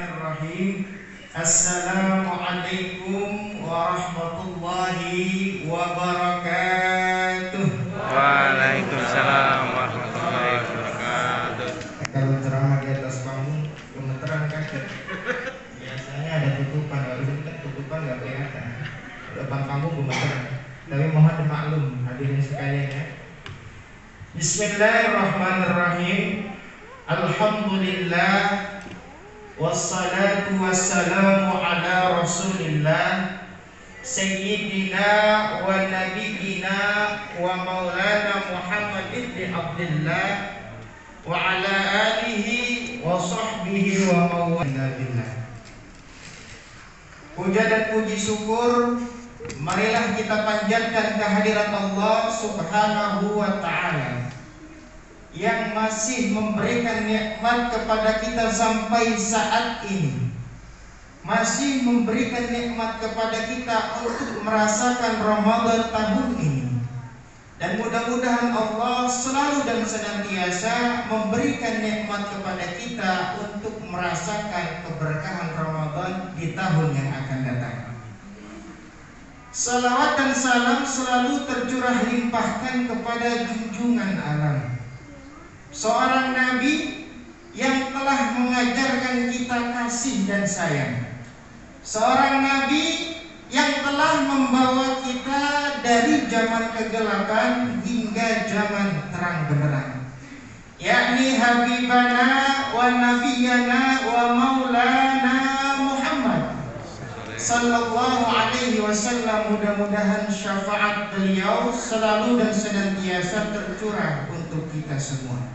Bismillahirrahmanirrahim. Assalamualaikum warahmatullahi wabarakatuh. Waalaikumsalam warahmatullahi wabarakatuh. Kalau ceramah di atas panggung gemeteran kaki. Biasanya ada tutupan, kalau ini kan tutupan nggak kelihatan. Depan panggung gemeteran. Tapi mohon dimaklum hadirin sekalian ya. Bismillahirrahmanirrahim. Alhamdulillah. Wassalatu wassalamu ala rasulillah Sayyidina wa nabiyyina wa maulana Muhammad ibn Abdullah wa ala alihi wa sahbihi wa mawalillah. Puja dan puji syukur marilah kita panjatkan kehadirat Allah subhanahu wa ta'ala yang masih memberikan nikmat kepada kita sampai saat ini, masih memberikan nikmat kepada kita untuk merasakan Ramadan tahun ini. Dan mudah-mudahan Allah selalu dan senantiasa memberikan nikmat kepada kita untuk merasakan keberkahan Ramadan di tahun yang akan datang. Salawat dan salam selalu tercurah limpahkan kepada junjungan alam, seorang nabi yang telah mengajarkan kita kasih dan sayang, seorang nabi yang telah membawa kita dari zaman kegelapan hingga zaman terang benderang, yakni habibana wa nabiyana wa maulana Muhammad sallallahu alaihi wasallam. Mudah-mudahan syafaat beliau selalu dan senantiasa tercurah untuk kita semua.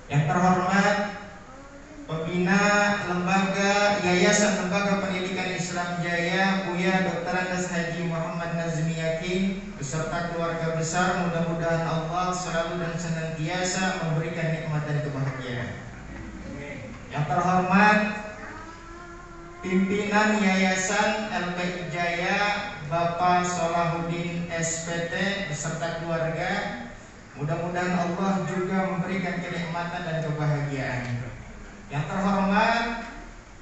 Yang terhormat Pembina Lembaga Yayasan Lembaga Pendidikan Islam Jaya, Buya Dr. Andes Haji Muhammad Nazmi Yakin beserta keluarga besar, mudah-mudahan Allah selalu dan senantiasa memberikan nikmat dan kebahagiaan. Yang terhormat Pimpinan Yayasan LPI Jaya Bapak Solahuddin SPT beserta keluarga, mudah-mudahan Allah juga memberikan kenikmatan dan kebahagiaan. Yang terhormat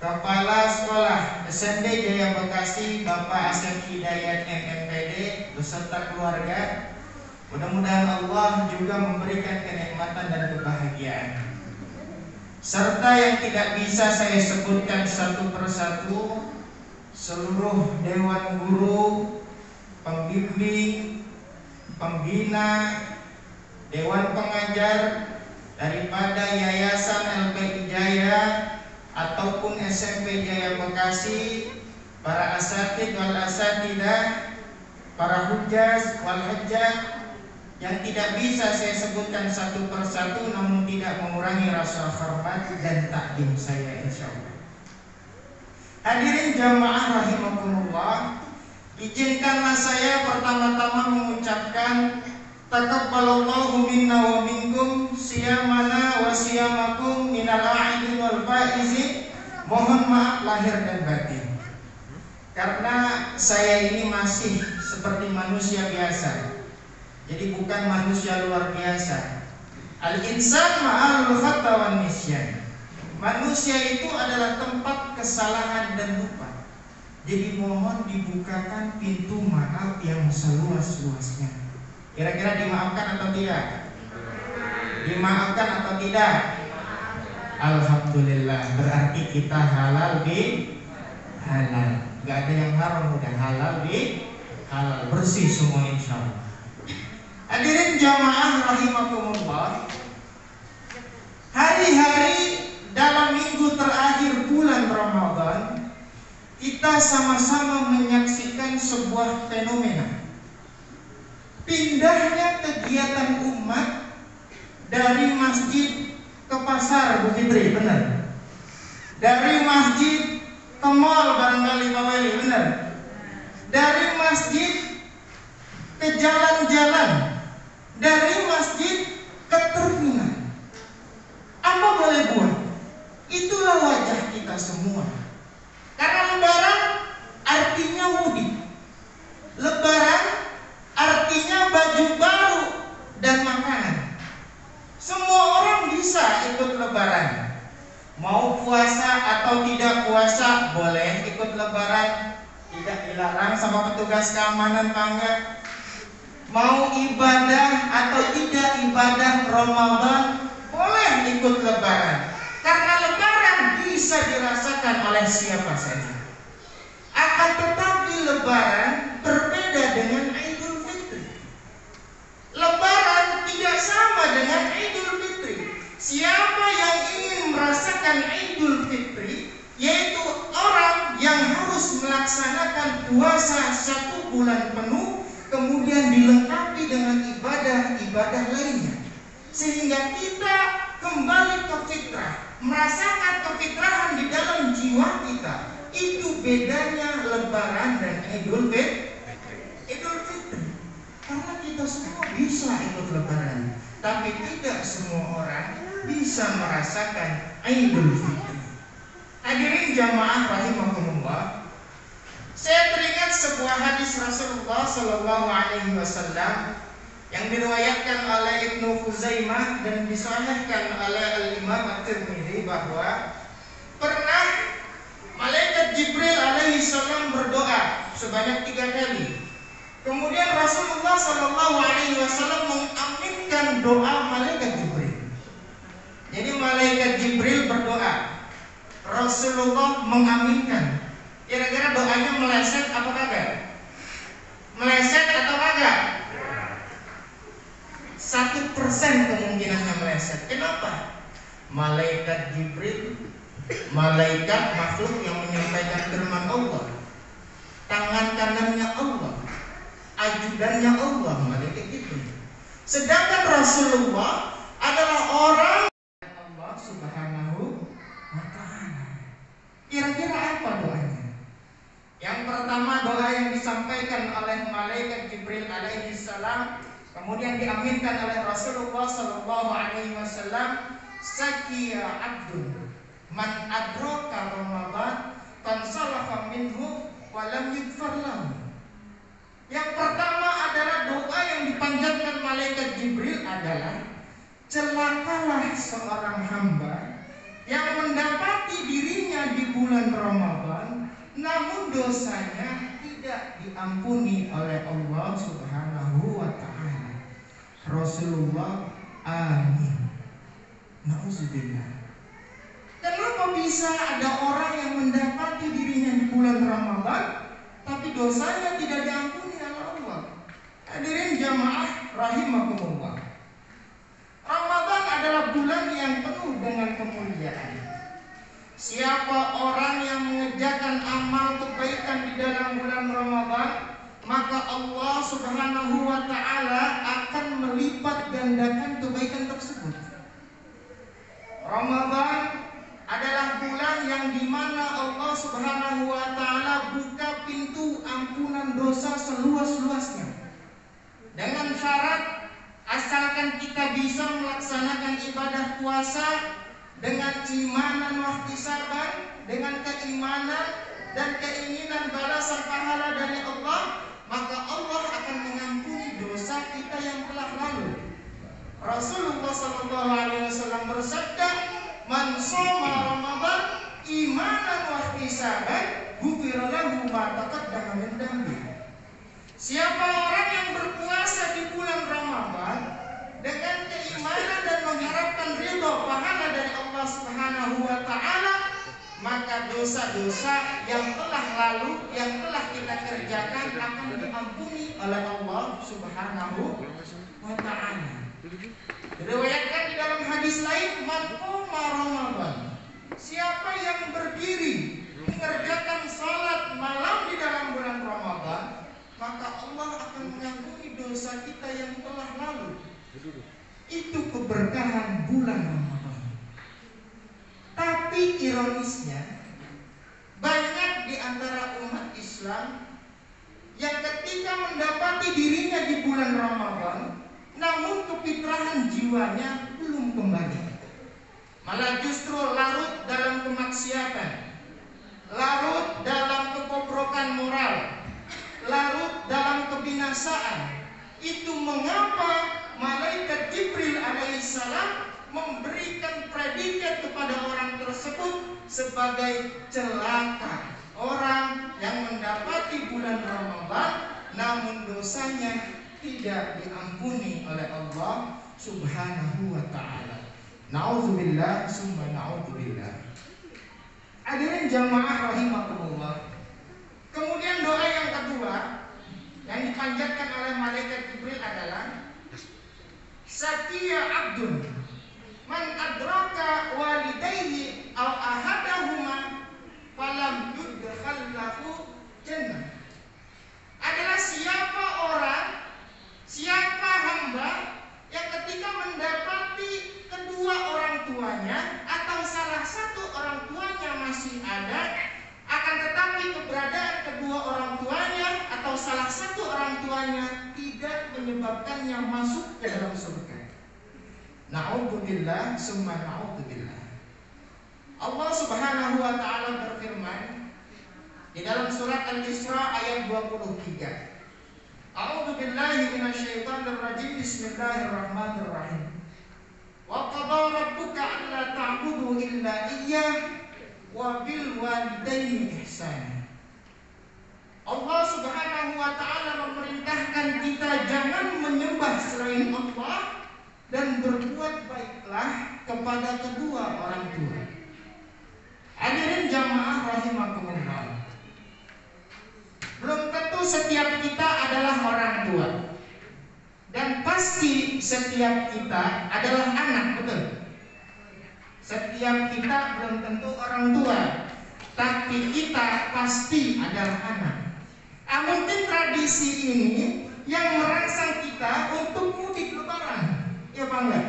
Kepala Sekolah SMB Jaya Bekasi Bapak Asep Hidayat MMPD beserta keluarga, mudah-mudahan Allah juga memberikan kenikmatan dan kebahagiaan. Serta yang tidak bisa saya sebutkan satu persatu, seluruh Dewan Guru, pembimbing, pembina, Dewan Pengajar daripada Yayasan LPI Jaya ataupun SMP Jaya Bekasi, para asatid wal asatidah, para hujjah wal hujjah yang tidak bisa saya sebutkan satu persatu, namun tidak mengurangi rasa hormat dan takdim saya insyaallah. Hadirin jamaah rahimakumullah, izinkanlah saya pertama-tama mengucapkan taqabbalallahu minna wa minkum siyamana wa siyamakum minal a'idin wal faizin. Mohon maaf lahir dan batin, karena saya ini masih seperti manusia biasa, jadi bukan manusia luar biasa. Al-insan ma'al khata wan nisyan. Manusia itu adalah tempat kesalahan dan lupa. Jadi mohon dibukakan pintu maaf yang seluas-luasnya. Kira-kira dimaafkan atau tidak? Dimaafkan atau tidak? Alhamdulillah, berarti kita halal bi halal. Gak ada yang haram, udah halal bi halal, bersih semua insyaallah. Hadirin jamaah rahimakumullah, hari-hari dalam minggu terakhir bulan Ramadan, kita sama-sama menyaksikan sebuah fenomena. Pindahnya kegiatan umat dari masjid ke pasar, Bu Fitri, benar? Dari masjid ke mall barangkali Pak Wali, benar? Dari masjid ke jalan-jalan, dari masjid ke terminal. Apa boleh buat? Itulah wajah kita semua. Karena lebaran artinya mudik, lebaran artinya baju baru dan makanan. Semua orang bisa ikut lebaran, mau puasa puasa atau tidak puasa, boleh ikut lebaran, tidak dilarang sama petugas keamanan tangga. Mau ibadah atau tidak ibadah Ramadan, boleh ikut lebaran. Karena lebaran bisa dirasakan oleh siapa saja. Akan tetapi lebaran berbeda dengan Idul Fitri. Lebaran tidak sama dengan Idul Fitri. Siapa yang ingin merasakan Idul Fitri, yaitu orang yang harus melaksanakan puasa 1 bulan penuh, kemudian dilengkapi dengan ibadah-ibadah lainnya, sehingga kita kembali ke fitrah, merasakan kefitrahan di dalam jiwa kita. Itu bedanya lebaran dan Idul Fitri. Karena kita semua bisa ikut lebaran, tapi tidak semua orang bisa merasakan Idul Fitri. Hadirin jamaah rahimakumullah, saya teringat sebuah hadis Rasulullah Shallallahu Alaihi Wasallam yang diriwayatkan oleh Ibnu Khuzaimah dan disahihkan oleh Al-Imam At-Tirmidzi bahwa pernah malaikat Jibril alaihi salam berdoa sebanyak 3 kali. Kemudian Rasulullah Shallallahu Alaihi Wasallam mengaminkan doa malaikat Jibril. Jadi malaikat Jibril berdoa, Rasulullah mengaminkan. Kira-kira doanya meleset apa kagak? Meleset atau kagak? 1% kemungkinannya meleset. Kenapa? Malaikat Jibril, malaikat makhluk yang menyampaikan firman Allah, tangan kanannya Allah, ajudannya Allah, malaikat Jibril. Sedangkan Rasulullah adalah orang Allah Subhanahu wa Ta'ala. Kira-kira apa doanya? Yang pertama, doa yang disampaikan oleh malaikat Jibril alaihi salam, kemudian diaminkan oleh Rasulullah sallallahu alaihi wasallam, sakiya abdun man adraka Ramadan fansalafa minhu wa lam yughfar lahu. Yang pertama adalah doa yang dipanjatkan malaikat Jibril adalah, celakalah seorang hamba yang mendapati dirinya di bulan Ramadan namun dosanya tidak diampuni oleh Allah Subhanahu wa Ta'ala. Rasulullah amin. Nauzubillah. Kenapa bisa ada orang yang mendapati dirinya di bulan Ramadan tapi dosanya tidak diampuni oleh Allah? Hadirin jamaah rahimakumullah, Ramadan adalah bulan yang penuh dengan kemuliaan. Siapa orang yang mengerjakan amal kebaikan di dalam bulan Ramadan, maka Allah Subhanahu wa Ta'ala akan melipat gandakan kebaikan tersebut. Ramadan adalah bulan yang dimana Allah Subhanahu wa Ta'ala buka pintu ampunan dosa seluas-luasnya, dengan syarat asalkan kita bisa melaksanakan ibadah puasa dengan imanan wahtisaban, dengan keimanan dan keinginan balasan pahala dari Allah, maka Allah akan mengampuni dosa kita yang telah lalu. Rasulullah sallallahu alaihi wasallam bersabda, "Man shoma Ramadan imanan wahtisaban, ghufira lahu ma taqaddama min dhanbi." Siapa orang yang berpuasa di bulan Ramadan dengan keimanan dan mengharapkan ridho pahala dari Allah Subhanahu wa Ta'ala, maka dosa-dosa yang telah lalu, yang telah kita kerjakan akan diampuni oleh Allah Subhanahu wa Ta'ala. Diriwayatkan di dalam hadis lain, man qoma Ramadan, siapa yang berdiri mengerjakan salat malam di dalam bulan Ramadan, maka Allah akan mengampuni dosa kita yang telah lalu. Itu keberkahan bulan Ramadan. Tapi ironisnya, banyak di antara umat Islam yang ketika mendapati dirinya di bulan Ramadan, namun kefitrahan jiwanya belum kembali, malah justru larut dalam kemaksiatan, larut dalam kebobrokan moral, larut dalam kebinasaan. Itu mengapa malaikat Jibril alaihissalam memberikan predikat kepada orang tersebut sebagai celaka. Orang yang mendapati bulan Ramadan namun dosanya tidak diampuni oleh Allah Subhanahu wa ta'ala. Na'udzubillah summa na'udzubillah. Hadirin jamaah rahimakumullah. Kemudian doa yang kedua yang dipanjatkan oleh malaikat Jibril adalah Sakia abdun man adraka walidayhi aw ahadahuma falam yudkhal lahu jannah. Adalah siapa orang, siapa hamba yang ketika mendapati kedua orang tuanya atau salah satu orang tuanya masih ada, akan tetapi keberadaan kedua orang tuanya atau salah satu orang tuanya tidak menyebabkannya masuk ke dalam surga. Na'udzubillah summa na'udzubillah. Allah Subhanahu wa ta'ala berfirman di dalam surat Al-Isra ayat 23. A'udzu billahi minasyaitonir rajim. Bismillahirrahmanirrahim. Wa qada rabbuka alla ta'budu illa iyyah wa bil walidayni ihsana. Allah Subhanahu wa ta'ala memerintahkan kita jangan menyembah selain Allah dan berbuat baiklah kepada kedua orang tua. Hadirin jamaah rahimakumullah. Belum tentu setiap kita adalah orang tua, dan pasti setiap kita adalah anak, betul? Setiap kita belum tentu orang tua, tapi kita pasti adalah anak. Mungkin tradisi ini yang merangsang kita untuk mudik lebaran, ya Pak enggak?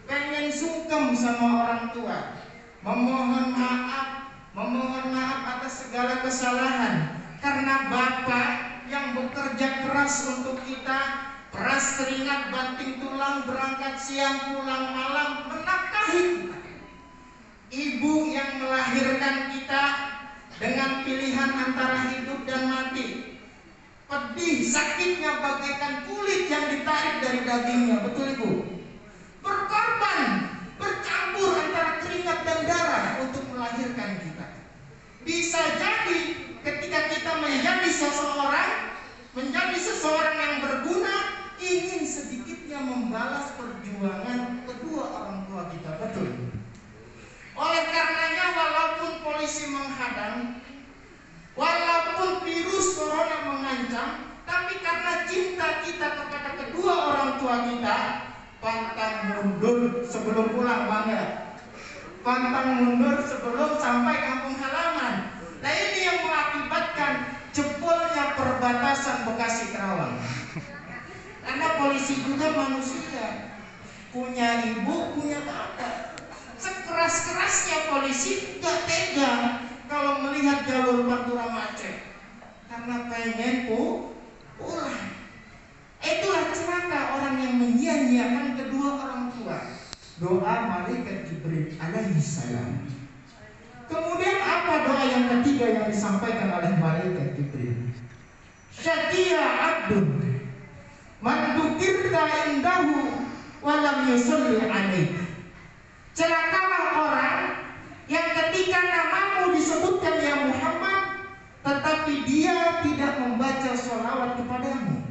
Pengen sungkem sama orang tua, memohon maaf atas segala kesalahan. Karena Bapak yang bekerja keras untuk kita, keras keringat banting tulang, berangkat siang pulang malam menafkahi kita. Ibu yang melahirkan kita dengan pilihan antara hidup dan mati. Pedih sakitnya bagaikan kulit yang ditarik dari dagingnya, betul Ibu? Berkorban, bercampur antara keringat dan darah untuk melahirkan kita. Bisa jadi ketika kita menjadi seseorang yang berguna, ingin sedikitnya membalas perjuangan kedua orang tua kita, betul? Oleh karenanya walaupun polisi menghadang, walaupun virus corona mengancam, tapi karena cinta kita kepada kedua orang tua kita, pantang mundur sebelum pulang, bangga. Pantang mundur sebelum sampai kampung halaman. Nah ini yang mengakibatkan jebolnya perbatasan Bekasi Kerawang. Karena polisi juga manusia, punya ibu, punya bapak. Sekeras-kerasnya polisi gak tega kalau melihat jalur Pantura macet, karena pengen pulang. Itulah celaka orang yang menyia-nyiakan kedua orang tua. Doa malaikat Jibril alaihi salam. Kemudian apa doa yang ketiga yang disampaikan oleh malaikat Jibril? Syakia abdun man dzukirta indahu wa lam yusalli alaik. Celakalah orang yang ketika namamu disebutkan ya Muhammad, tetapi dia tidak membaca sholawat kepadamu.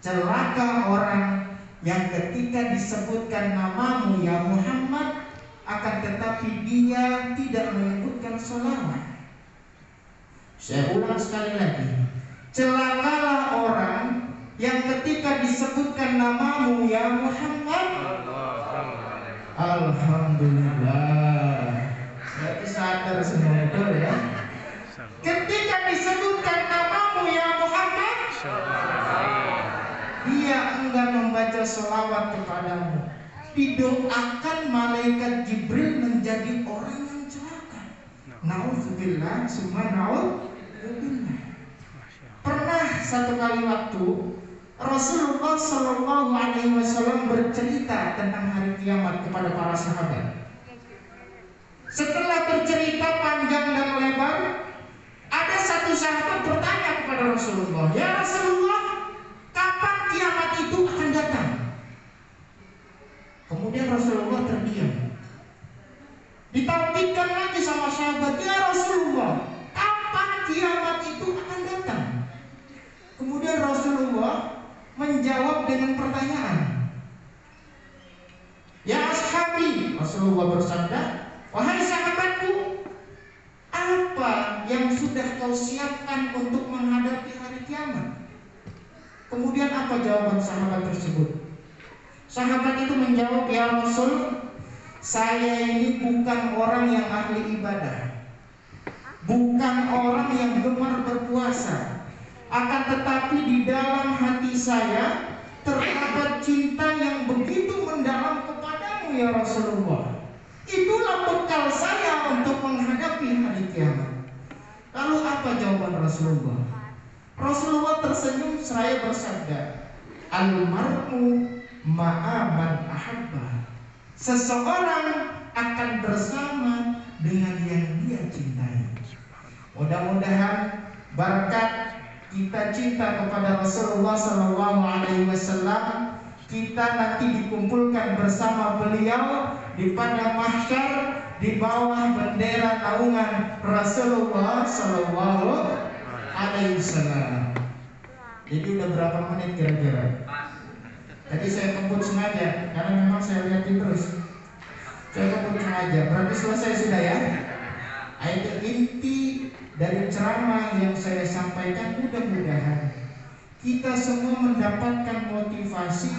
Celaka orang yang ketika disebutkan namamu ya Muhammad, akan tetapi dia tidak menyebutkan sholawat. Saya ulang sekali lagi. Celakalah orang yang ketika disebutkan namamu ya Muhammad, alhamdulillah, berarti sadar semua betul ya. Ketika disebutkan namamu ya Muhammad, dia enggan membaca sholawat kepadamu. Didoakan malaikat Jibril menjadi orang yang celaka. Nauzubillah summa nauzubillah. Pernah satu kali waktu Rasulullah Shallallahu Alaihi Wasallam bercerita tentang hari kiamat kepada para sahabat. Setelah bercerita panjang dan lebar, ada satu sahabat bertanya kepada Rasulullah, ya Rasulullah, kapan kiamat itu akan datang? Kemudian sahabat, "Ya Rasulullah, kapan kiamat itu akan datang?" Kemudian Rasulullah menjawab dengan pertanyaan. "Ya ashabi," Rasulullah bersabda, "wahai sahabatku, apa yang sudah kau siapkan untuk menghadapi hari kiamat?" Kemudian apa jawaban sahabat tersebut? Sahabat itu menjawab, "Ya Rasul, saya ini bukan orang yang ahli ibadah, bukan orang yang gemar berpuasa, akan tetapi di dalam hati saya terdapat cinta yang begitu mendalam kepadamu ya Rasulullah. Itulah bekal saya untuk menghadapi hari kiamat." Lalu apa jawaban Rasulullah? Rasulullah tersenyum seraya bersabda, "Al-mar'u ma'aman ahabba." Seseorang akan bersama dengan yang dia cintai. Mudah-mudahan berkat kita cinta kepada Rasulullah SAW, kita nanti dikumpulkan bersama beliau di padang mahsyar di bawah bendera naungan Rasulullah SAW. Jadi udah berapa menit kira-kira? Tadi saya kebut sengaja karena memang saya lihatin terus. Saya kebut sengaja. Berarti selesai sudah ya? Itu inti dari ceramah yang saya sampaikan. Mudah-mudahan kita semua mendapatkan motivasi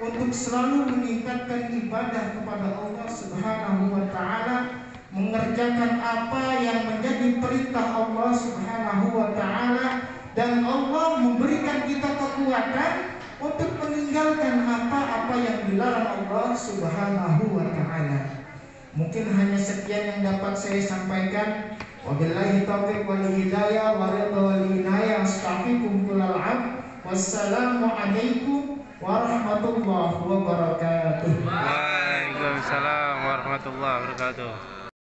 untuk selalu meningkatkan ibadah kepada Allah Subhanahu wa Ta'ala, mengerjakan apa yang menjadi perintah Allah Subhanahu wa Ta'ala, dan Allah memberikan kita kekuatan untuk meninggalkan apa-apa yang dilarang Allah Subhanahu wa Ta'ala. Mungkin hanya sekian yang dapat saya sampaikan. Wabillahi taufiq wal hidayah wa ridha wal inayah. Astaghfirukum kullal 'abd. Wassalamualaikum warahmatullahi wabarakatuh. Waalaikumsalam warahmatullahi wabarakatuh.